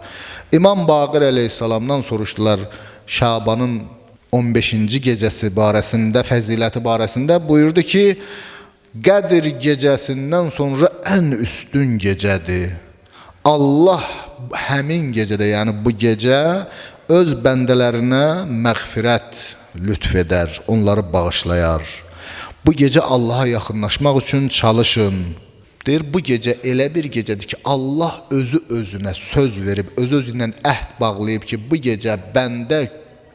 İmam Baqir əleyhissalamdan soruşdular Şabanın 15-ci gecəsi barəsində, fəziləti barəsində. Buyurdu ki, Qədir gecəsindən sonra ən üstün gecədir. Allah həmin gecədə, yəni bu gecə öz bəndələrinə məğfirət lütf edər, onları bağışlayar. Bu gecə Allaha yaxınlaşmaq üçün çalışın. Deyir, bu gecə elə bir gecədir ki, Allah özü özünə söz verib, öz-özündən əhd bağlayıb ki, bu gecə bəndə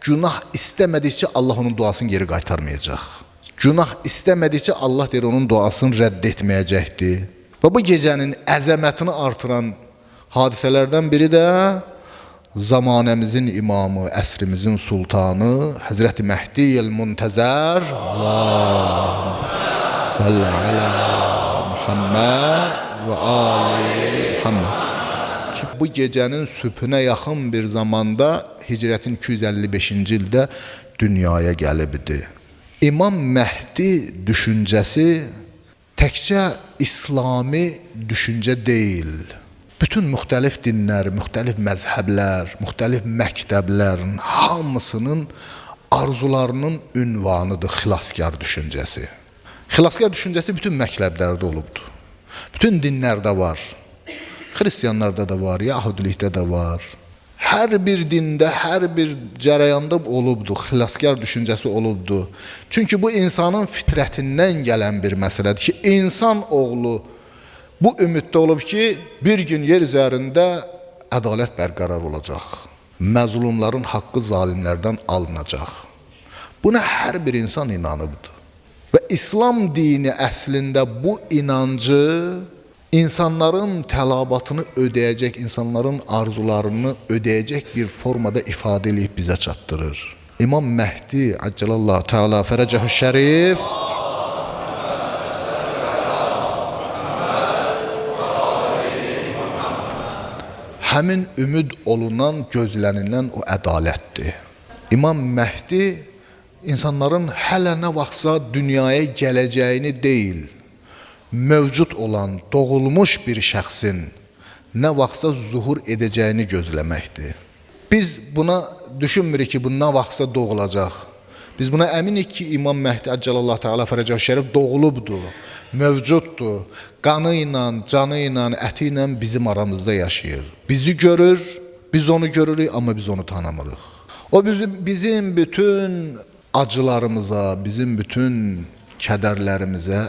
günah istəmədikcə Allah onun duasını geri qaytarmayacaq. Günah istəmədikcə Allah deyir, onun duasını rədd etməyəcəkdir. Və bu gecənin əzəmətini artıran hadisələrdən biri də zamanəmizin imamı, əsrimizin sultanı Həzrəti Məhdiyəl Muntəzər Allahümme salli alə Muhammed və ali Muhammed ki, bu gecənin sübhünə yaxın bir zamanda hicrətin 255-ci ildə dünyaya gəlibdi. İmam Məhdi düşüncəsi təkcə İslami düşüncə deyil. Bütün müxtəlif dinlər, müxtəlif məzhəblər, müxtəlif məktəblərin hamısının arzularının ünvanıdır xilaskar düşüncəsi. Xilaskar düşüncəsi bütün məktəblərdə olubdur. Bütün dinlərdə var. Xristiyanlarda da var, Yahudilikdə də var. Hər bir dində, hər bir cərəyanda olubdur, xilaskar düşüncəsi olubdur. Çünki bu insanın fitrətindən gələn bir məsələdir ki, insan oğlu bu ümiddə olub ki, bir gün yer üzərində ədalət bərqərar olacaq. Məzlumların haqqı zalimlərdən alınacaq. Buna hər bir insan inanıbdır. Və İslam dini əslində bu inancı insanların tələbatını ödəyəcək, insanların arzularını ödəyəcək bir formada ifadə edib bizə çatdırır. İmam Məhdi Əcəlallahu Teala Fərəcəhü Şərif həmin ümid olunan, gözlənilən o ədalətdir. İmam Məhdi insanların hələ nə vaxtsa dünyaya gələcəyini deyil, mövcud olan, doğulmuş bir şəxsin nə vaxtsa zuhur edəcəyini gözləməkdir. Biz buna düşünmürük ki, bu nə vaxtsa doğulacaq. Biz buna əminik ki, İmam Məhdi Əcəlallahu Teala Fərəcəhü Şərif doğulubdur, mövcuddur, qanı ilə, canı ilə, əti ilə bizim aramızda yaşayır. Bizi görür, biz onu görürük, amma biz onu tanımırıq. O bizim bütün acılarımıza, bizim bütün kədərlərimizə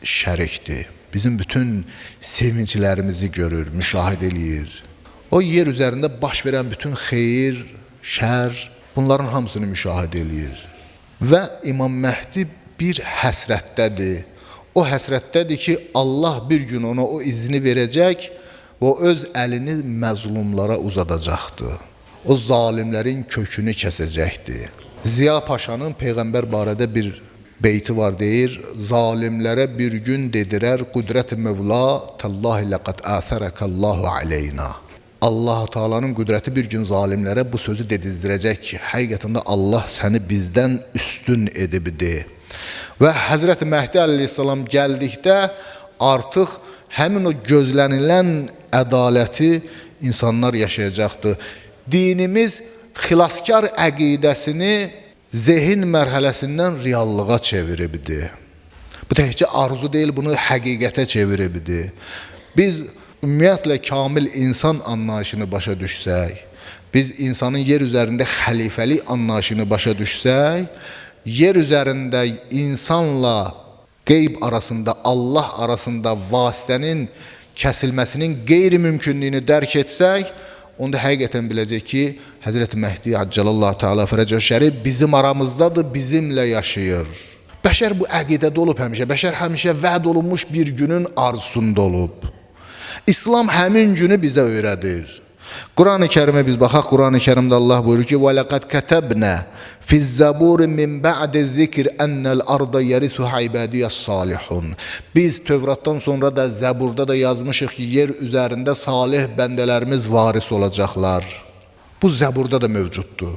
şərikdir. Bizim bütün sevinclərimizi görür, müşahidə eləyir. O yer üzərində baş verən bütün xeyir, şər, bunların hamısını müşahidə eləyir. Və İmam Məhdi bir həsrətdədir. O həsrətdədir ki, Allah bir gün ona o izni verəcək və o öz əlini məzlumlara uzadacaqdır. O zalimlərin kökünü kəsəcəkdir. Ziya Paşanın Peyğəmbər barədə bir beyti var, deyir, zalimlərə bir gün dedirər, qüdrət-i Mövla, təllahi ləqəd əsərəkəllahu aleyna. Allah-u Teala'nın qüdrəti bir gün zalimlərə bu sözü dedizdirəcək ki, həqiqətində Allah səni bizdən üstün edibdir. Və Həzrəti Məhdi əleyhissalam gəldikdə artıq həmin o gözlənilən ədaləti insanlar yaşayacaqdır. Dinimiz xilaskar əqidəsini zehin mərhələsindən reallığa çeviribdir. Bu təkcə arzu deyil, bunu həqiqətə çeviribdir. Biz ümumiyyətlə kamil insan anlayışını başa düşsək, biz insanın yer üzərində xəlifəlik anlayışını başa düşsək, yer üzərində insanla qeyb arasında, Allah arasında vasitənin kəsilməsinin qeyri-mümkünlüyünü dərk etsək, onda həqiqətən biləcək ki, Həzrəti Məhdi Əcəlallahu Teala Fərəcəhü Şərif bizim aramızdadır, bizimlə yaşayır. Bəşər bu əqidədə olub həmişə, bəşər həmişə vəd olunmuş bir günün arzusunda olub. İslam həmin günü bizə öyrədir. Quran-ı Kərimə biz baxaq, Quran-ı Kərimdə Allah buyurur ki, وَلَقَدْ كَتَبْنَا فِي الزَّبُورِ مِنْ بَعْدِ الذِّكْرِ أَنَّ الْأَرْضَ يَرِثُهَا عِبَادِيَ الصَّالِحُونَ. Biz Tövratdan sonra da Zəburda da yazmışıq ki, yer üzərində salih bəndələrimiz varis olacaqlar. Bu Zəburda da mövcuddur.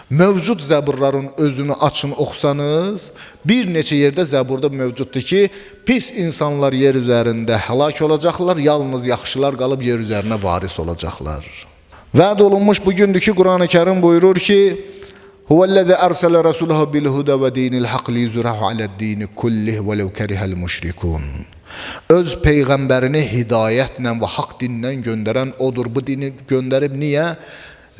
Mövcud Zəburların özünü açın, oxusanız, bir neçə yerdə Zəburda mövcuddur ki, pis insanlar yer üzərində həlak olacaqlar, yalnız yaxşılar qalıb yer üzərinə varis olacaqlar. Vəd olunmuş bugündür ki, Quran-ı Kərim buyurur ki, Huvəllezə ərsələ rəsuləhə bil-hudə və dinil haqq liyuzrahu aləd-dini kullih və lev kərihəl müşrikun. Öz peyğəmbərini hidayətlə və haqq dindən göndərən odur. Bu dini göndərib niyə?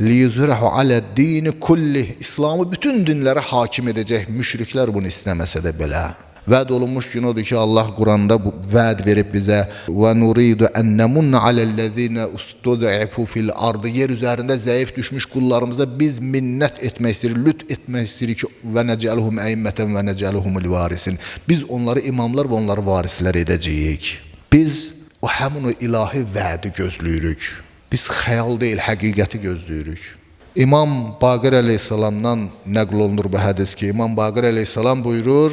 Liyuzhirahu aləd-dini kullih. İslamı bütün dinlərə hakim edəcək. Müşriklər bunu istəməsə də belə. Vəd olunmuş gün odur ki, Allah Quranda bu vəd verib bizə və nuridu en nemunna alellezine ustud'ifu fil ardı. Yer üzərində zəif düşmüş qullarımıza biz minnət etmək istəyirik, lütf etmək istəyirik ki, və necəluhum əimmətən və necəluhumul varisin. Biz onları imamlar və onları varislər edəcəyik. Biz o həmin o ilahi vədi gözləyirik. Biz xəyal deyil, həqiqəti gözləyirik. İmam Baqir əleyhissalamdan nəql olunur bu hədis ki, İmam Baqir əleyhissalam buyurur: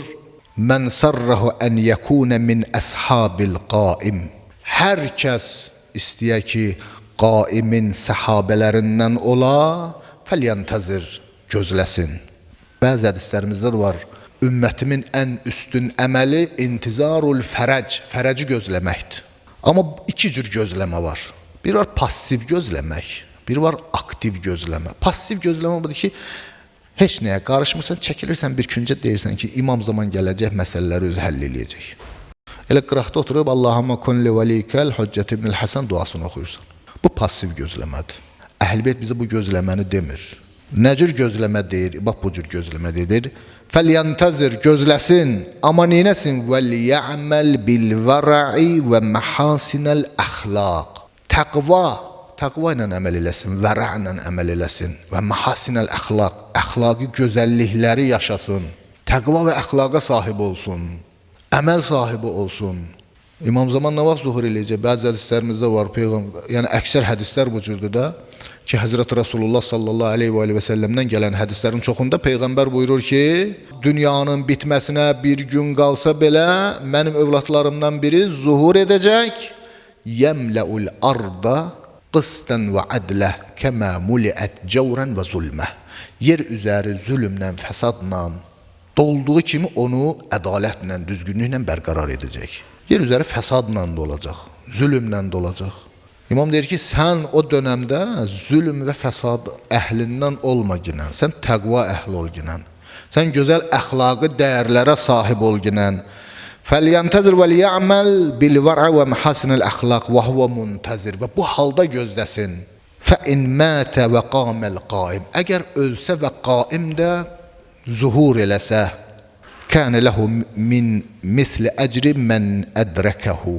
"Mən sarrahu an yakuna min ashabil qaim." Hər kəs istəyə ki, qaimin səhabələrindən ola, fəlyantazir, gözləsin. Bəzi hədislərimizdə də var, ümmətimin ən üstün əməli intizarul fərəc, fərəci gözləməkdir. Amma iki cür gözləmə var. Bir var passiv gözləmək, bir var aktiv gözləmə. Passiv gözləmə budur ki, heç nəyə qarışmırsan, çəkilirsən bir küncə deyirsən ki, imam zaman gələcək, məsələləri özü həll eləyəcək. Elə qıraqda oturub Allahumma kun li velikəl Hüccət ibn Həsən duasını oxuyursan. Bu passiv gözləmədir. Əhl-Beyt bizə bu gözləməni demir. Nə cür gözləmə deyir? Bax bu cür gözləmə deyir. Fəlyantazir, gözləsin, amma neynəsin? Vəl-ya'məl bil-vəra'i və məhasinəl əxlaq. Təqva ilə əməl eləsin, vəra ilə əməl eləsin və məhasinəl əxlaq, əxlaqi gözəllikləri yaşasın, təqva və əxlaqa sahib olsun, əməl sahibi olsun. İmam zaman nə vaxt zuhur eləyəcək? Bəzi hədislərimizdə var, yəni əksər hədislər bu cürdür da ki, Həzrət Rasulullah sallallahu aleyhi və səlləmdən gələn hədislərin çoxunda Peyğəmbər buyurur ki, dünyanın bitməsinə bir gün qalsa belə, mənim övladlarımdan biri zuhur edəcək, yəmləul arda qıstən və ədlə kəmə muliət cəvrən və zulmə. Yer üzəri zülmlə, fəsadla dolduğu kimi onu ədalətlə, düzgünlüklə bərqərar edəcək. Yer üzəri fəsadla dolacaq, zülmlə dolacaq. İmam deyir ki, sən o dönəmdə zülm və fəsad əhlindən olma ginən, sən təqva əhli ol ginən, sən gözəl əxlaqı dəyərlərə sahib ol ginən. Fəlyantazir və liya'məl bil-vər'a və məhasinəl əxlaq və huvə muntazir. Və bu halda gözləsin. Fəin mətə və qaməl qaim. Əgər ölsə və qaim də zuhur eləsə, kənə ləhu min misli əcri mən ədrəkəhu.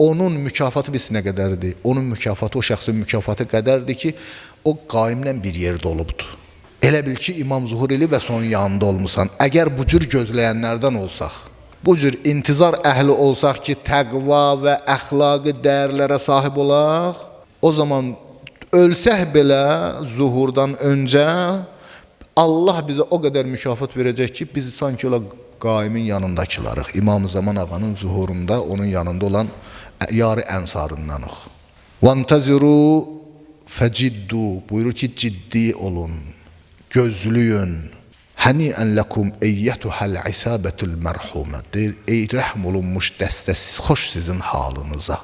Onun mükafatı bilsin nə qədərdir? Onun mükafatı, o şəxsin mükafatı qədərdir ki, o qaimlə bir yerdə olubdur. Elə bil ki, imam zuhur eləyib və sonun yanında olmusan. Əgər bu cür gözləyənlərdən olsaq, bu cür intizar əhli olsaq ki, təqva və əxlaqı dəyərlərə sahib olaq, o zaman ölsək belə zuhurdan öncə Allah bizə o qədər mükafat verəcək ki, biz sanki ola qaimin yanındakılarıq. İmam Zaman ağanın zuhurunda onun yanında olan yar-ı ənsarındanıq. Vantaziru fəciddu, buyurur ki, ciddi olun, gözlüyün. Həniyən ləkum eyyətuhəl isabətül mərhumə. Deyir, ey rəhm olunmuş dəstəsiz, xoş sizin halınıza.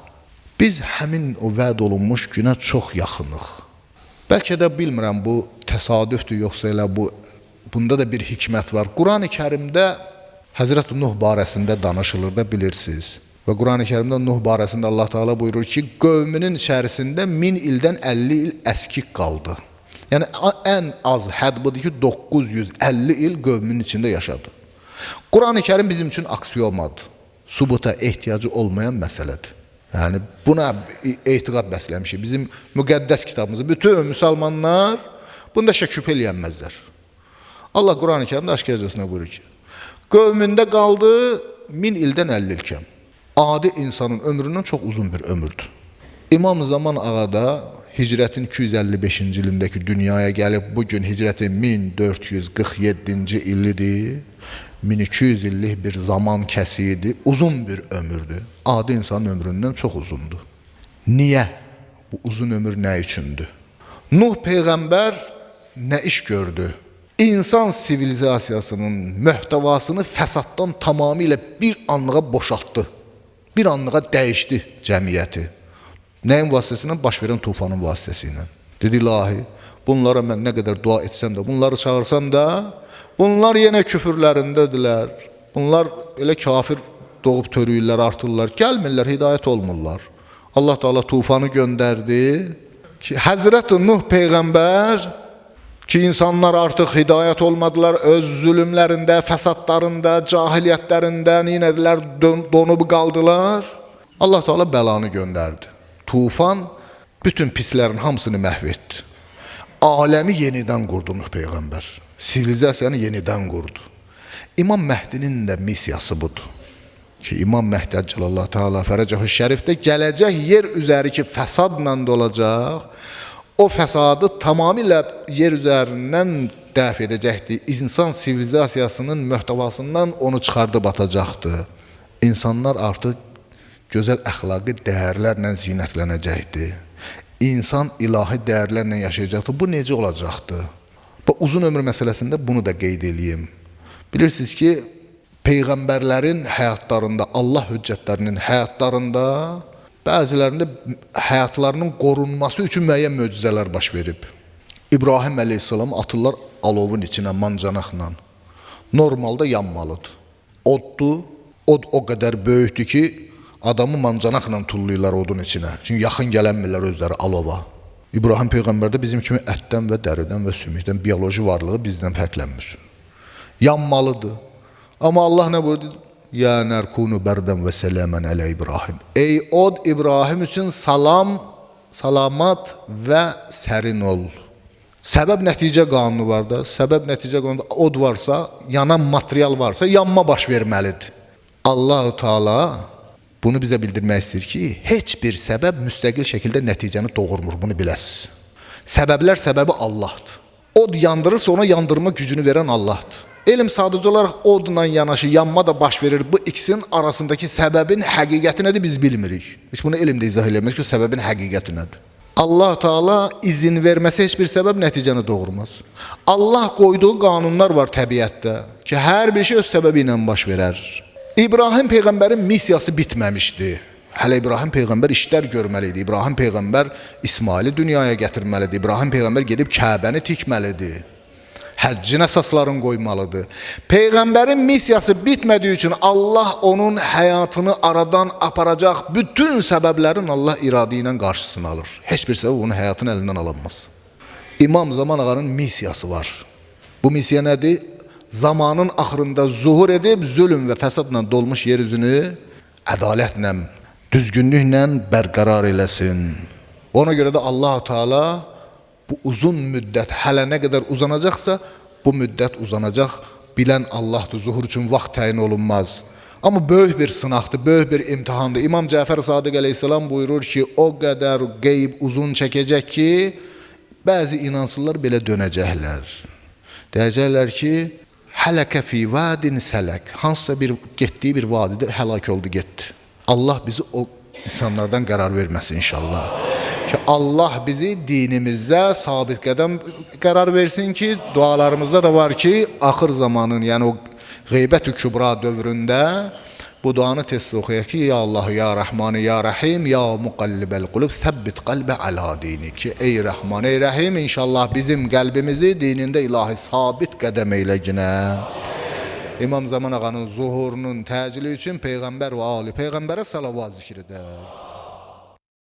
Biz həmin o vəd olunmuş günə çox yaxınıq. Bəlkə də bilmirəm, bu təsadüfdür, yoxsa elə bunda da bir hikmət var. Quran-ı Kərimdə Həzrət Nuh barəsində danışılır da bilirsiniz. Və Quran-ı Kərimdə Nuh barəsində Allah Teala buyurur ki, qövmünün içərisində 1000 ildən 50 il əskik qaldı. Yəni, ən az hədd budur ki, 950 il qövmünün içində yaşadı. Quran-ı Kərim bizim üçün aksiomadır. Subuta ehtiyacı olmayan məsələdir. Yəni, buna etiqad bəsləmişik. Bizim müqəddəs kitabımızda bütün müsəlmanlar bunda şəküp eləyənməzlər. Allah Quran-ı Kərimdə aşkarcasına buyurur ki, qövmündə qaldı 1000 ildən 50 ilkən. Adi insanın ömründən çox uzun bir ömürdür. İmam Zaman ağada hicrətin 255-ci ilindəki dünyaya gəlib, bugün hicrətin 1447-ci illidir, 1200 illik bir zaman kəsiyidir, uzun bir ömürdür. Adi insanın ömründən çox uzundur. Niyə? Bu uzun ömür nə üçündür? Nuh Peyğəmbər nə iş gördü? İnsan sivilizasiyasının möhtəvasını fəsaddan tamamilə bir anlığa boşaltdı. Bir anlığa dəyişdi cəmiyyəti. Nəyin vasitəsilə? Baş verən tufanın vasitəsilə. Dedi, ilahi, bunlara mən nə qədər dua etsəm də, bunları çağırsam da, bunlar yenə küfürlərindədirlər. Bunlar elə kafir doğub törüyürlər, artırırlar. Gəlmirlər, hidayət olmurlar. Allah Teala tufanı göndərdi ki, Həzrət Nuh Peyğəmbər ki, insanlar artıq hidayət olmadılar, öz zülümlərində, fəsadlarında, cahiliyyətlərində neynədilər, donub qaldılar. Allah Teala bəlanı göndərdi. Tufan bütün pislərin hamısını məhv etdi. Aləmi yenidən qurdu Nuh Peyğəmbər. Sivilizasiyanı yenidən qurdu. İmam Məhdinin də missiyası budur. Ki, İmam Məhdi Əcəlallah Teala Fərəcəhu Şərifdə gələcək yer üzəri ki, fəsadla dolacaq, o fəsadı tamamilə yer üzərindən dəf edəcəkdir. İnsan sivilizasiyasının möhtəvasından onu çıxardıb atacaqdır. İnsanlar artıq gözəl əxlaqi dəyərlərlə zinətlənəcəkdir. İnsan ilahi dəyərlərlə yaşayacaqdır. Bu necə olacaqdır? Bu uzun ömür məsələsində bunu da qeyd edeyim. Bilirsiniz ki, Peyğəmbərlərin həyatlarında, Allah hüccətlərinin həyatlarında, bəzilərində həyatlarının qorunması üçün müəyyən möcüzələr baş verib. İbrahim əleyhissalam atırlar alovun içinə mancanaqla. Normalda yanmalıdır. Oddur, od o qədər böyükdür ki, adamı mancanaqla tullayırlar odun içinə. Çünki yaxın gələnmirlər özləri alova. İbrahim Peyğəmbər də bizim kimi ətdən və dəridən və sümükdən biyoloji varlığı bizdən fərqlənmir. Yanmalıdır. Amma Allah nə buyurdu? Ya nərkunu bərdən və sələmən ələ İbrahim. Ey od, İbrahim üçün salam, salamat və sərin ol. Səbəb nəticə qanunu var da. Səbəb nəticə qanunu od varsa, yanan material varsa, yanma baş verməlidir. Allah-u Teala bunu bizə bildirmək istəyir ki, heç bir səbəb müstəqil şəkildə nəticəni doğurmur. Bunu biləsiniz. Səbəblər səbəbi Allahdır. Od yandırırsa ona yandırma gücünü verən Allahdır. Elm sadəcə olaraq odla yanaşı yanma da baş verir. Bu ikisinin arasındakı səbəbin həqiqəti nədir biz bilmirik. Heç bunu elmdə izah eləmir ki, səbəbin həqiqəti nədir. Allah Teala izin verməsə heç bir səbəb nəticəni doğurmaz. Allah qoyduğu qanunlar var təbiətdə ki, hər bir şey öz səbəbi ilə baş verər. İbrahim Peyğəmbərin missiyası bitməmişdi. Hələ İbrahim Peyğəmbər işlər görməlidir. İbrahim Peyğəmbər İsmaili dünyaya gətirməlidir. İbrahim Peyğəmbər gedib Kəbəni tikməlidir. Həccin əsaslarını qoymalıdır. Peyğəmbərin missiyası bitmədiyi üçün Allah onun həyatını aradan aparacaq bütün səbəblərin Allah iradə ilə qarşısını alır. Heç bir səbəb onun həyatını əlindən alanmaz. İmam Zaman Ağanın missiyası var. Bu missiya nədir? Zamanın axırında zuhur edib zülm və fəsadla dolmuş yer üzünü ədalətlə, düzgünlüklə bərqərar eləsin. Ona görə də Allah Teala bu uzun müddət hələ nə qədər uzanacaqsa, bu müddət uzanacaq. Bilən Allahdır, zuhur üçün vaxt təyin olunmaz. Amma böyük bir sınaqdır, böyük bir imtihandır. İmam Cəfər Sadiq əleyhissalam buyurur ki, o qədər qeyb uzun çəkəcək ki, bəzi inansızlar belə dönəcəklər. Deyəcəklər ki, hələkə fi vadin sələk. Hansısa bir getdiyi bir vadidə həlak oldu, getdi. Allah bizi o insanlardan qərar verməsin inşallah. Ki Allah bizi dinimizdə sabit qədəm qərar versin ki, dualarımızda da var ki, axır zamanın, yəni o qeybət-ü kübra dövründə bu duanı tez oxuyaq ki, ya Allah, ya Rəhman, ya Rəhim, ya muqallibəl qulub, səbbit qalbə əla dini. Ki, ey Rəhman, ey Rəhim, inşallah bizim qəlbimizi dinində ilahi sabit qədəm eylə günə. İmam Zaman Ağanın zuhurunun təcili üçün Peyğəmbər və Ali Peyğəmbərə salavat zikr edək.